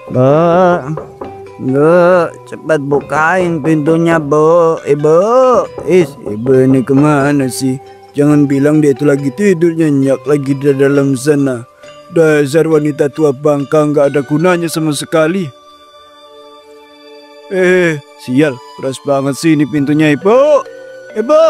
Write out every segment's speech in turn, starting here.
Bu, bu, cepat bukain pintunya, Bu. Ibu, ibu ini kemana sih? Jangan bilang dia itu lagi tidur nyenyak lagi di dalam sana. Dasar wanita tua bangka nggak ada gunanya sama sekali. Sial, keras banget sih ini pintunya, Ibu. Ibu,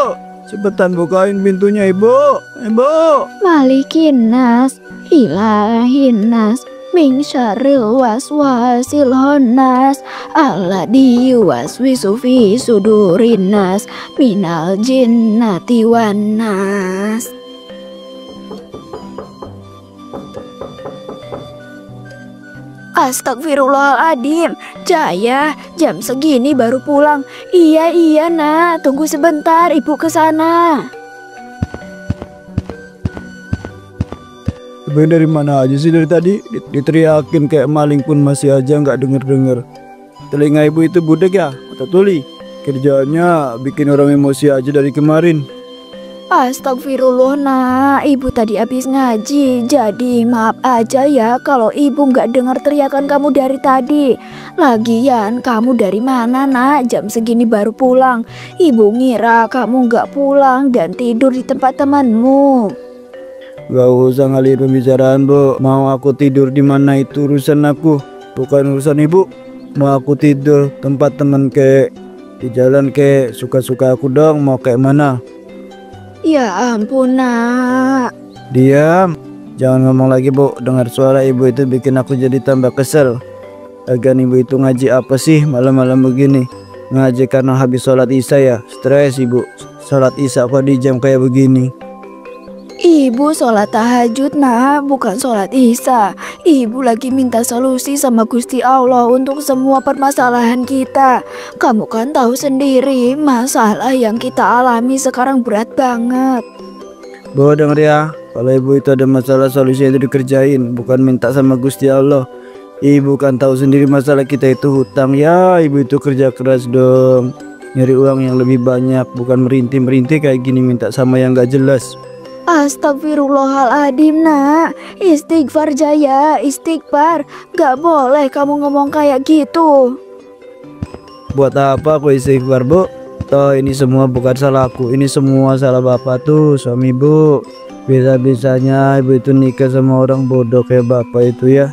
cepetan bukain pintunya, Ibu. Ibu. Malikin nas, ilahin nas, min syarril waswasil honnas, alladzi yuwaswisu fi sudurin nas, minal jinnati wan nas. Astagfirullahaladzim, Jaya, jam segini baru pulang. Iya nak, tunggu sebentar, ibu ke sana. Ibu dari mana aja sih dari tadi? Diteriakin kayak maling pun masih aja nggak denger-denger. Telinga ibu itu budek ya, atau tuli? Kerjanya bikin orang emosi aja dari kemarin. Astagfirullah nak, ibu tadi habis ngaji, jadi maaf aja ya kalau ibu nggak dengar teriakan kamu dari tadi. Lagian kamu dari mana nak, jam segini baru pulang. Ibu ngira kamu nggak pulang dan tidur di tempat temanmu. Gak usah ngalir pembicaraan, Bu. Mau aku tidur di mana itu urusan aku, bukan urusan ibu. Mau aku tidur tempat teman kek, di jalan kek, suka-suka aku dong. Mau kayak mana? Ya ampun nak. Diam, jangan ngomong lagi, Bu. Dengar suara ibu itu bikin aku jadi tambah kesel. Lagian ibu itu ngaji apa sih malam-malam begini? Ngaji karena habis sholat isya ya? Stres ibu, sholat isya kok di jam kayak begini? Ibu sholat tahajud nak, bukan sholat isya. Ibu lagi minta solusi sama Gusti Allah untuk semua permasalahan kita. Kamu kan tahu sendiri, masalah yang kita alami sekarang berat banget. Bu, denger ya, kalau ibu itu ada masalah solusinya itu dikerjain, bukan minta sama Gusti Allah. Ibu kan tahu sendiri masalah kita itu hutang ya. Ibu itu kerja keras dong, nyari uang yang lebih banyak, bukan merintih-merintih kayak gini minta sama yang gak jelas. Astagfirullahaladzim nak, istighfar Jaya, istighfar. Gak boleh kamu ngomong kayak gitu. Buat apa aku istighfar, Bu? Toh ini semua bukan salahku, ini semua salah bapak tuh, suami Bu. Bisa-bisanya ibu itu nikah sama orang bodoh kayak bapak itu ya.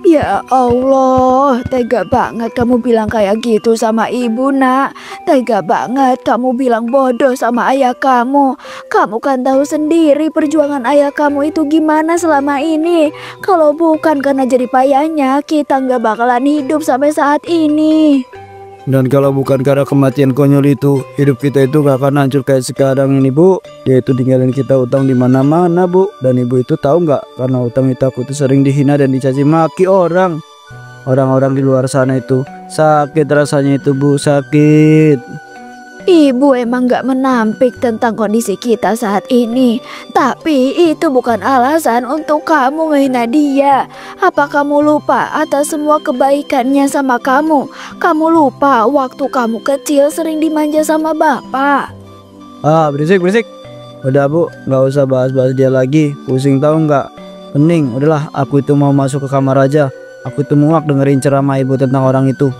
Ya Allah, tega banget kamu bilang kayak gitu sama ibu nak. Tega banget kamu bilang bodoh sama ayah kamu. Kamu kan tahu sendiri perjuangan ayah kamu itu gimana selama ini. Kalau bukan karena jerih payahnya, kita nggak bakalan hidup sampai saat ini. Dan kalau bukan karena kematian konyol itu, hidup kita itu gak akan hancur kayak sekarang ini, Bu. Dia itu tinggalin kita utang di mana-mana, Bu. Dan ibu itu tahu nggak? Karena utang itu aku tuh sering dihina dan dicaci maki orang. Orang-orang di luar sana itu sakit rasanya itu, Bu, sakit. Ibu emang gak menampik tentang kondisi kita saat ini. Tapi itu bukan alasan untuk kamu menghina dia. Apa kamu lupa atas semua kebaikannya sama kamu? Kamu lupa waktu kamu kecil sering dimanja sama bapak. Berisik. Udah, Bu, nggak usah bahas-bahas dia lagi. Pusing tahu nggak? Pening, udahlah, aku itu mau masuk ke kamar aja. Aku itu muak dengerin ceramah ibu tentang orang itu.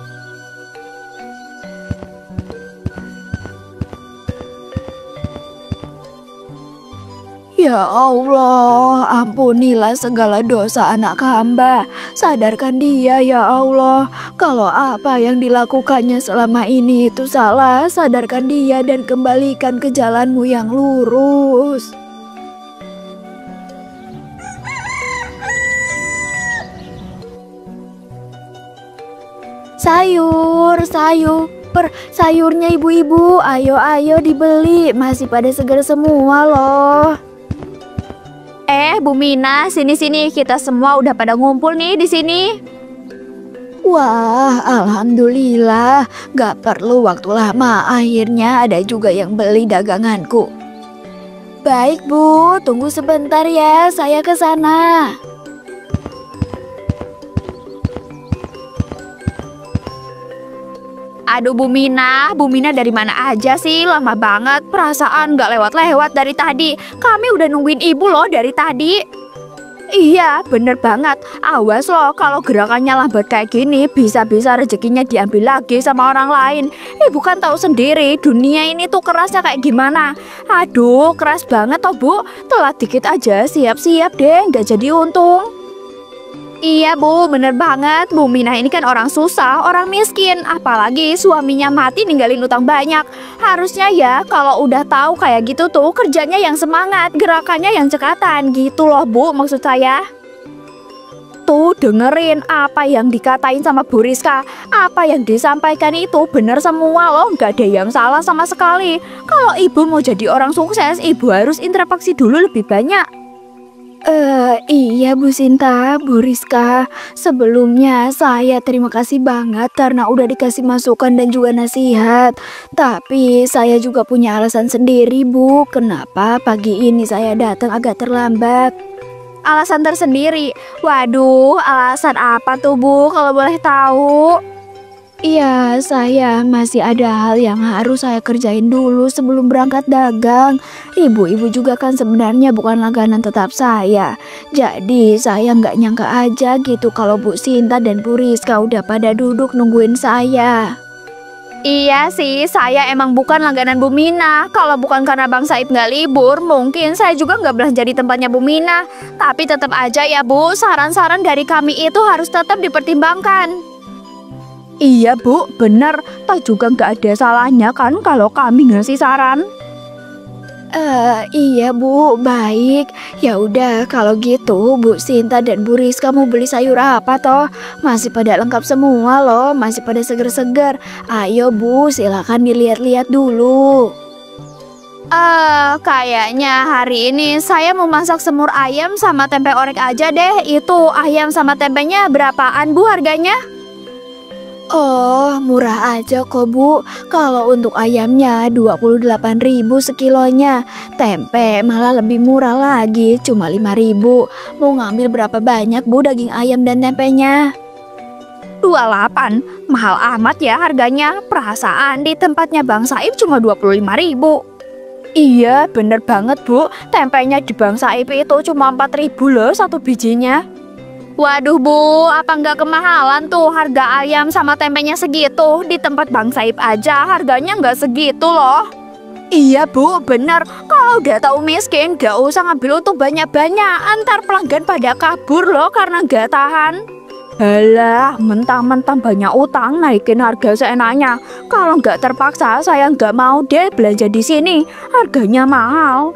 Ya Allah, ampunilah segala dosa anak hamba. Sadarkan dia ya Allah. Kalau apa yang dilakukannya selama ini itu salah, sadarkan dia dan kembalikan ke jalanmu yang lurus. Sayurnya ibu-ibu, ayo dibeli, masih pada segar semua loh. Bu Mina, sini kita semua udah pada ngumpul nih di sini. Wah, alhamdulillah, gak perlu waktu lama, akhirnya ada juga yang beli daganganku. Baik Bu, tunggu sebentar ya, saya ke sana. Aduh Bu Mina dari mana aja sih? Lama banget, perasaan gak lewat-lewat dari tadi. Kami udah nungguin ibu loh dari tadi. Iya, bener banget. Awas loh, kalau gerakannya lambat kayak gini, bisa-bisa rezekinya diambil lagi sama orang lain. Ibu kan tahu sendiri, dunia ini tuh kerasnya kayak gimana. Aduh, keras banget toh Bu. Telat dikit aja, siap-siap deh, nggak jadi untung. Iya Bu, bener banget. Bu Mina ini kan orang susah, orang miskin. Apalagi suaminya mati ninggalin utang banyak. Harusnya ya kalau udah tahu kayak gitu tuh kerjanya yang semangat, gerakannya yang cekatan gitu loh Bu, maksud saya. Tuh dengerin apa yang dikatain sama Bu Rizka. Apa yang disampaikan itu bener semua loh, nggak ada yang salah sama sekali. Kalau ibu mau jadi orang sukses, ibu harus interaksi dulu lebih banyak. Iya Bu Sinta, Bu Rizka. Sebelumnya saya terima kasih banget karena udah dikasih masukan dan juga nasihat. Tapi saya juga punya alasan sendiri Bu, kenapa pagi ini saya datang agak terlambat. Alasan tersendiri. Waduh, alasan apa tuh Bu kalau boleh tahu? Iya, saya masih ada hal yang harus saya kerjain dulu sebelum berangkat dagang. Ibu-ibu juga kan sebenarnya bukan langganan tetap saya. Jadi saya nggak nyangka aja gitu kalau Bu Sinta dan Bu Rizka udah pada duduk nungguin saya. Iya sih, saya emang bukan langganan Bu Mina. Kalau bukan karena Bang Saib nggak libur, mungkin saya juga nggak belanja di tempatnya Bu Mina. Tapi tetap aja ya Bu, saran-saran dari kami itu harus tetap dipertimbangkan. Iya Bu, bener. Toh juga nggak ada salahnya kan kalau kami ngasih saran. Iya Bu, baik. Ya udah kalau gitu Bu Sinta dan Bu Rizka mau beli sayur apa toh? Masih pada lengkap semua loh, masih pada seger-seger. Ayo Bu, silakan dilihat-lihat dulu. Kayaknya hari ini saya mau masak semur ayam sama tempe orek aja deh. Itu ayam sama tempenya berapaan Bu harganya? Oh, murah aja kok Bu. Kalau untuk ayamnya 28.000 sekilonya. Tempe malah lebih murah lagi, cuma 5.000. Mau ngambil berapa banyak Bu daging ayam dan tempenya? 28, mahal amat ya harganya. Perasaan di tempatnya Bang Saib cuma 25.000. Iya, bener banget Bu. Tempenya di Bang Saib itu cuma 4.000 loh satu bijinya. Waduh Bu, apa nggak kemahalan tuh harga ayam sama tempenya segitu? Di tempat Bang Saib aja harganya nggak segitu loh. Iya Bu, bener. Kalau udah tahu miskin, gak usah ngambil untung banyak-banyak. Antar pelanggan pada kabur loh karena gak tahan. Halah, mentang-mentang banyak utang naikin harga seenaknya. Kalau nggak terpaksa, saya nggak mau deh belanja di sini. Harganya mahal.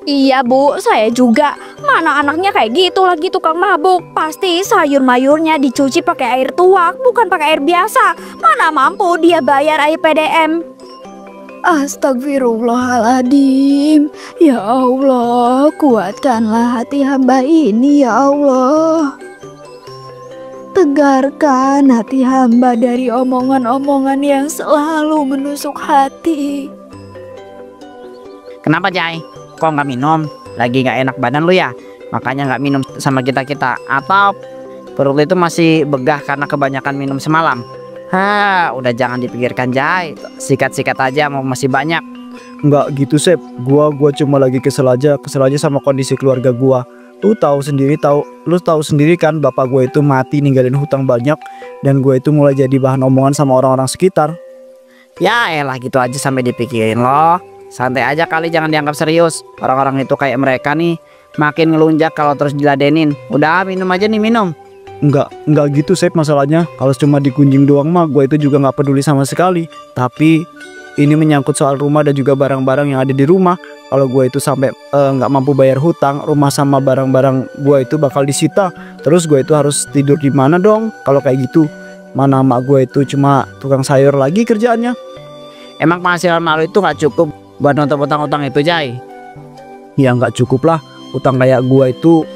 Iya Bu, saya juga. Mana anaknya kayak gitu lagi tukang mabuk. Pasti sayur mayurnya dicuci pakai air tuak, bukan pakai air biasa. Mana mampu dia bayar air PDM. Astagfirullahaladzim. Ya Allah, kuatkanlah hati hamba ini ya Allah. Tegarkan hati hamba dari omongan-omongan yang selalu menusuk hati. Kenapa Jai? Kok nggak minum? Lagi nggak enak badan lu ya? Makanya nggak minum sama kita-kita? Atau perut itu masih begah karena kebanyakan minum semalam? Udah jangan dipikirkan Jai. Sikat-sikat aja mau masih banyak. Nggak gitu Sep, gua cuma lagi kesel aja sama kondisi keluarga gua. Lu tahu sendiri kan bapak gue itu mati ninggalin hutang banyak, dan gue itu mulai jadi bahan omongan sama orang-orang sekitar. Ya elah gitu aja sampai dipikirin loh. Santai aja kali, jangan dianggap serius. Orang-orang itu kayak mereka nih makin ngelunjak kalau terus diladenin. Udah minum aja nih, minum. Enggak gitu Sep, masalahnya kalau cuma dikunjing doang mah gue itu juga nggak peduli sama sekali. Tapi ini menyangkut soal rumah dan juga barang-barang yang ada di rumah. Kalau gue itu sampai nggak mampu bayar hutang, rumah sama barang-barang gue itu bakal disita. Terus gue itu harus tidur di mana dong? Kalau kayak gitu, mana mak gue itu cuma tukang sayur lagi kerjaannya. Emang penghasilan malu itu nggak cukup buat nonton utang-utang itu Jai? Ya nggak cukup lah. Utang kayak gue itu,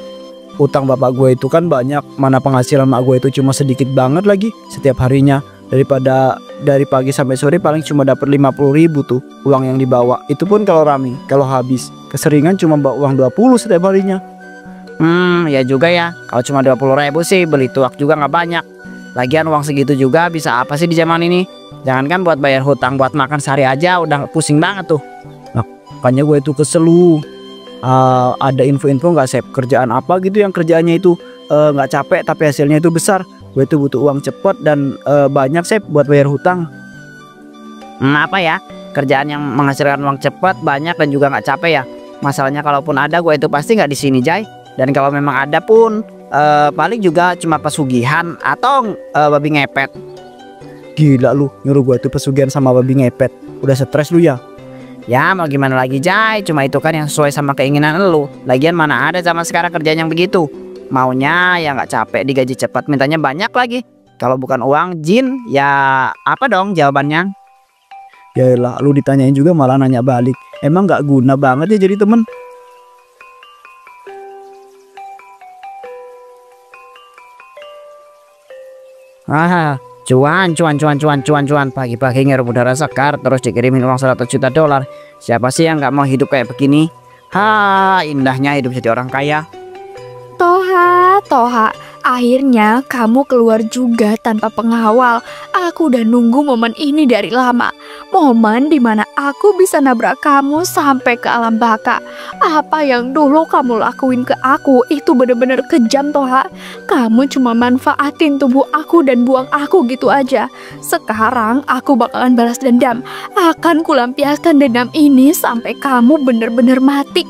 utang bapak gue itu kan banyak. Mana penghasilan mak gue itu cuma sedikit banget lagi setiap harinya. Daripada dari pagi sampai sore paling cuma dapat 50.000 tuh uang yang dibawa. Itu pun kalau rame, kalau habis. Keseringan cuma bawa uang 20 setiap harinya. Ya juga ya. Kalau cuma 20.000 sih beli tuak juga nggak banyak. Lagian uang segitu juga bisa apa sih di zaman ini? Jangankan buat bayar hutang, buat makan sehari aja udah pusing banget tuh. Nah, makanya gue itu kesel lu. Ada info-info nggak Sep? Kerjaan apa gitu yang kerjaannya itu nggak capek tapi hasilnya itu besar. Gue itu butuh uang cepet dan banyak Sep buat bayar hutang. Apa ya? Kerjaan yang menghasilkan uang cepat, banyak dan juga nggak capek ya. Masalahnya kalaupun ada, gue itu pasti nggak di sini, Jay. Dan kalau memang ada pun paling juga cuma pesugihan atau babi ngepet. Gila lu, nyuruh gue itu pesugihan sama babi ngepet. Udah stres lu ya? Ya mau gimana lagi, Jay? Cuma itu kan yang sesuai sama keinginan lu. Lagian mana ada zaman sekarang kerjaan yang begitu. Maunya ya nggak capek, digaji cepat, mintanya banyak lagi. Kalau bukan uang, jin, ya apa dong jawabannya? Yaelah, lu ditanyain juga malah nanya balik. Emang nggak guna banget ya jadi temen? Cuan. Pagi-pagi ngirup udara segar, terus dikirimin uang 100 juta dolar. Siapa sih yang nggak mau hidup kayak begini? Indahnya hidup jadi orang kaya. Toha, akhirnya kamu keluar juga tanpa pengawal. Aku udah nunggu momen ini dari lama. Momen dimana aku bisa nabrak kamu sampai ke alam baka. Apa yang dulu kamu lakuin ke aku itu bener-bener kejam, Toha. Kamu cuma manfaatin tubuh aku dan buang aku gitu aja. Sekarang aku bakalan balas dendam. Akan kulampiaskan dendam ini sampai kamu bener-bener mati.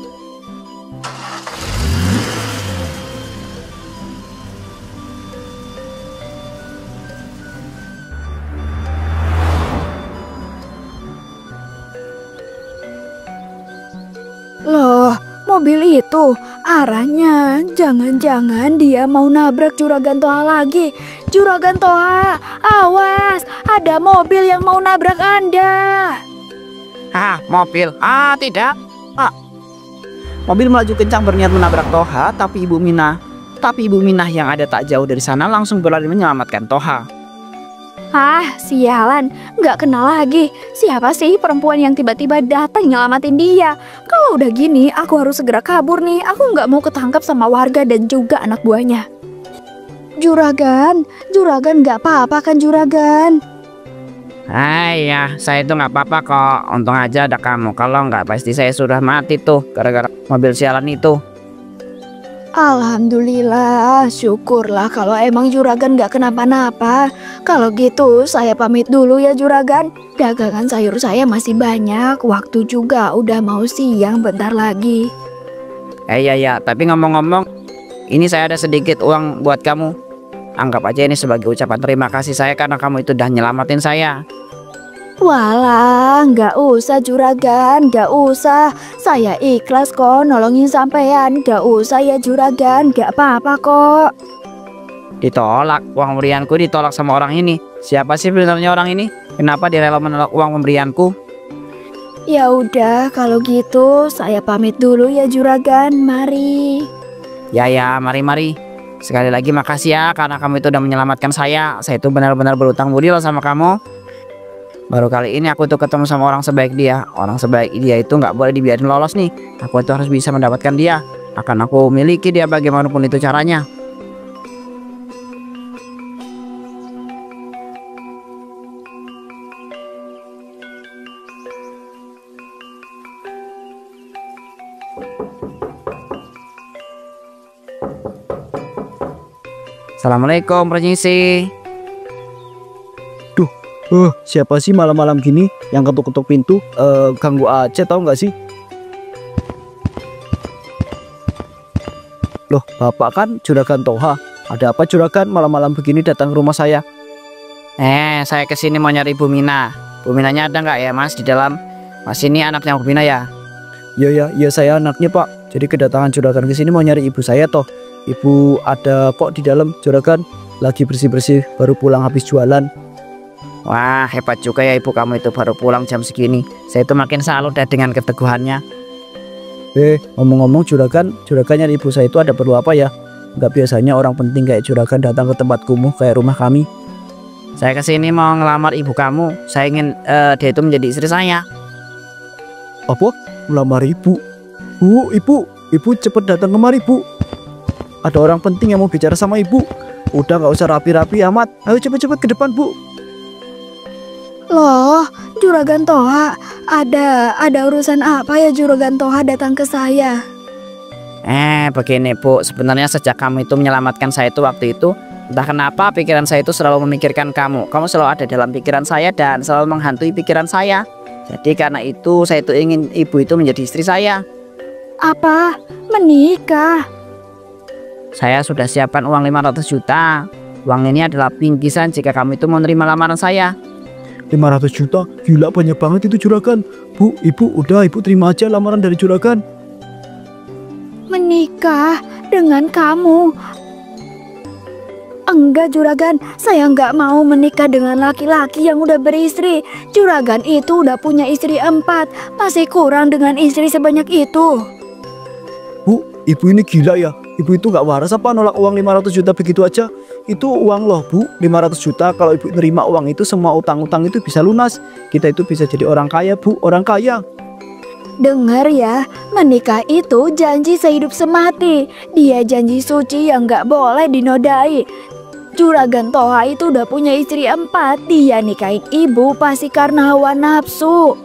Loh, mobil itu arahnya jangan-jangan dia mau nabrak Juragan Toha lagi. Juragan Toha, awas, ada mobil yang mau nabrak Anda. Mobil? Tidak. Mobil melaju kencang berniat menabrak Toha, tapi Ibu Minah yang ada tak jauh dari sana langsung berlari menyelamatkan Toha. Sialan, nggak kenal lagi. Siapa sih perempuan yang tiba-tiba datang nyelamatin dia? Kalau udah gini, aku harus segera kabur nih. Aku nggak mau ketangkap sama warga dan juga anak buahnya. Juragan nggak apa-apa kan Juragan? Ya, saya itu nggak apa-apa kok. Untung aja ada kamu. Kalau nggak pasti saya sudah mati tuh gara-gara mobil sialan itu. Alhamdulillah, syukurlah kalau emang Juragan gak kenapa-napa. Kalau gitu saya pamit dulu ya Juragan. Dagangan sayur saya masih banyak, waktu juga udah mau siang bentar lagi. Ya, tapi ngomong-ngomong, ini saya ada sedikit uang buat kamu. Anggap aja ini sebagai ucapan terima kasih saya karena kamu itu udah nyelamatin saya. Walah, gak usah Juragan, gak usah. Saya ikhlas kok nolongin sampean. Gak usah ya Juragan, gak apa-apa kok. Ditolak, uang pemberianku ditolak sama orang ini. Siapa sih sebenarnya orang ini? Kenapa dia rela menolak uang pemberianku? Ya udah, kalau gitu saya pamit dulu ya Juragan, mari. Ya, mari. Sekali lagi makasih ya karena kamu itu udah menyelamatkan saya. Saya itu benar-benar berutang budi loh sama kamu. Baru kali ini aku tuh ketemu sama orang sebaik dia. Orang sebaik dia itu nggak boleh dibiarin lolos nih. Aku itu harus bisa mendapatkan dia. Akan aku miliki dia bagaimanapun itu caranya. Assalamualaikum, permisi. Siapa sih malam-malam gini yang ketuk-ketuk pintu? Ganggu Aceh tau nggak sih? Loh, bapak kan Juragan Toha. Ada apa Juragan malam-malam begini datang ke rumah saya? Saya kesini mau nyari Ibu Mina. Bu Minanya ada nggak ya Mas di dalam? Mas ini anaknya Bu Mina ya? Iya saya anaknya Pak. Jadi kedatangan Juragan ke sini mau nyari ibu saya toh. Ibu ada kok di dalam Juragan. Lagi bersih-bersih baru pulang habis jualan. Wah, hebat juga ya ibu kamu itu baru pulang jam segini. Saya itu makin salut deh dengan keteguhannya. Ngomong-ngomong Juragan nyari ibu saya itu ada perlu apa ya? Nggak biasanya orang penting kayak Juragan datang ke tempat kumuh kayak rumah kami. Saya kesini mau ngelamar ibu kamu. Saya ingin dia itu menjadi istri saya. Apa? Melamar ibu? Ibu cepet datang kemari Bu. Ada orang penting yang mau bicara sama ibu. Udah nggak usah rapi-rapi amat. Ayo cepet-cepet ke depan Bu. Loh, Juragan Toha, ada urusan apa ya Juragan Toha datang ke saya? Begini Bu, sebenarnya sejak kamu itu menyelamatkan saya itu waktu itu, entah kenapa pikiran saya itu selalu memikirkan kamu. Kamu selalu ada dalam pikiran saya dan selalu menghantui pikiran saya. Jadi karena itu saya itu ingin ibu itu menjadi istri saya. Apa? Menikah? Saya sudah siapkan uang 500 juta. Uang ini adalah bingkisan jika kamu itu mau menerima lamaran saya. 500 juta? Gila, banyak banget itu juragan. Bu, ibu udah, ibu terima aja lamaran dari juragan. Menikah dengan kamu? Enggak juragan, saya nggak mau menikah dengan laki-laki yang udah beristri. Juragan itu udah punya istri 4, masih kurang dengan istri sebanyak itu. Bu, ibu ini gila ya. Ibu itu nggak waras apa nolak uang 500 juta begitu aja? Itu uang loh Bu, 500 juta. Kalau ibu nerima uang itu, semua utang-utang itu bisa lunas. Kita itu bisa jadi orang kaya Bu, orang kaya. Dengar ya, menikah itu janji sehidup semati. Dia janji suci yang nggak boleh dinodai. Juragan Toha itu udah punya istri 4. Dia nikahin ibu pasti karena hawa nafsu.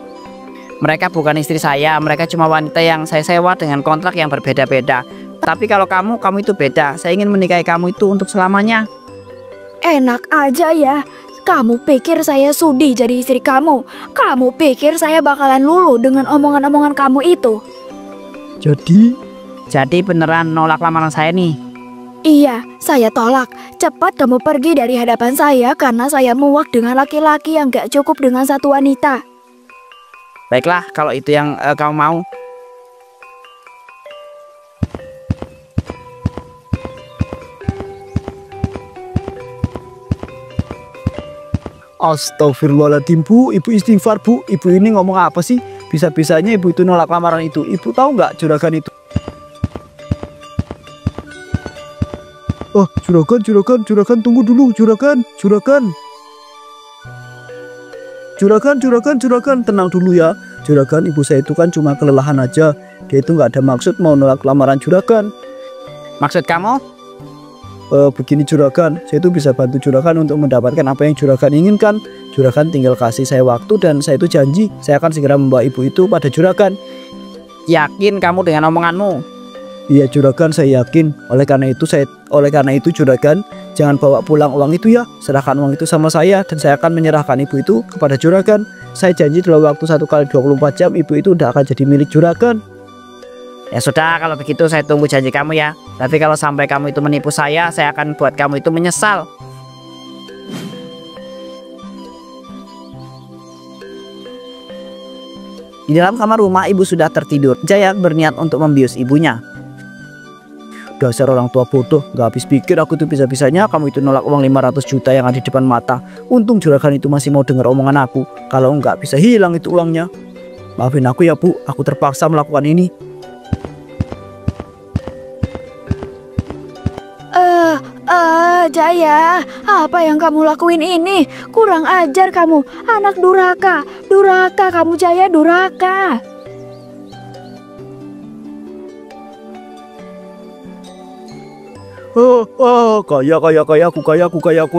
Mereka bukan istri saya, mereka cuma wanita yang saya sewa dengan kontrak yang berbeda-beda. Tapi kalau kamu itu beda. Saya ingin menikahi kamu itu untuk selamanya. Enak aja ya. Kamu pikir saya sudi jadi istri kamu? Kamu pikir saya bakalan luluh dengan omongan-omongan kamu itu? Jadi beneran nolak lamaran saya nih? Iya, saya tolak. Cepat kamu pergi dari hadapan saya karena saya muak dengan laki-laki yang gak cukup dengan satu wanita. Baiklah, kalau itu yang kamu mau. Astagfirullahaladzim Bu, ibu istighfar Bu. Ibu ini ngomong apa sih? Bisa-bisanya ibu itu nolak lamaran itu. Ibu tahu nggak juragan itu? Oh, juragan, tunggu dulu, juragan. Juragan, tenang dulu ya. Juragan, ibu saya itu kan cuma kelelahan aja. Dia itu nggak ada maksud mau nolak lamaran juragan. Maksud kamu? Begini juragan, saya itu bisa bantu juragan untuk mendapatkan apa yang juragan inginkan. Juragan tinggal kasih saya waktu dan saya itu janji saya akan segera membawa ibu itu pada juragan. Yakin kamu dengan omonganmu? Iya juragan, saya yakin. Oleh karena itu juragan, jangan bawa pulang uang itu ya. Serahkan uang itu sama saya dan saya akan menyerahkan ibu itu kepada juragan. Saya janji dalam waktu 1 kali 24 jam ibu itu udah akan jadi milik juragan. Ya sudah, kalau begitu saya tunggu janji kamu ya. Tapi kalau sampai kamu itu menipu saya akan buat kamu itu menyesal. Di dalam kamar rumah ibu sudah tertidur. Jaya berniat untuk membius ibunya. Dasar orang tua bodoh, gak habis pikir aku tuh bisa-bisanya kamu itu nolak uang 500 juta yang ada di depan mata. Untung juragan itu masih mau dengar omongan aku. Kalau enggak bisa hilang itu uangnya. Maafin aku ya Bu, aku terpaksa melakukan ini. Jaya, apa yang kamu lakuin ini? Kurang ajar kamu, anak durhaka. Durhaka kamu Jaya, durhaka.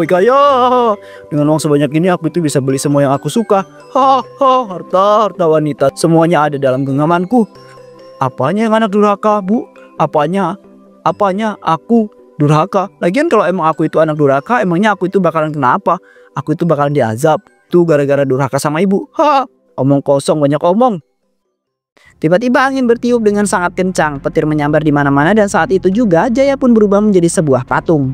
Kaya. Dengan uang sebanyak ini aku itu bisa beli semua yang aku suka. Harta wanita semuanya ada dalam genggamanku. Apanya yang anak durhaka, Bu? Apanya aku durhaka? Lagian kalau emang aku itu anak durhaka, emangnya aku itu bakalan kenapa? Aku itu bakalan diazab. Tuh gara-gara durhaka sama ibu. Omong kosong, banyak omong. Tiba-tiba angin bertiup dengan sangat kencang. Petir menyambar di mana-mana dan saat itu juga Jaya pun berubah menjadi sebuah patung.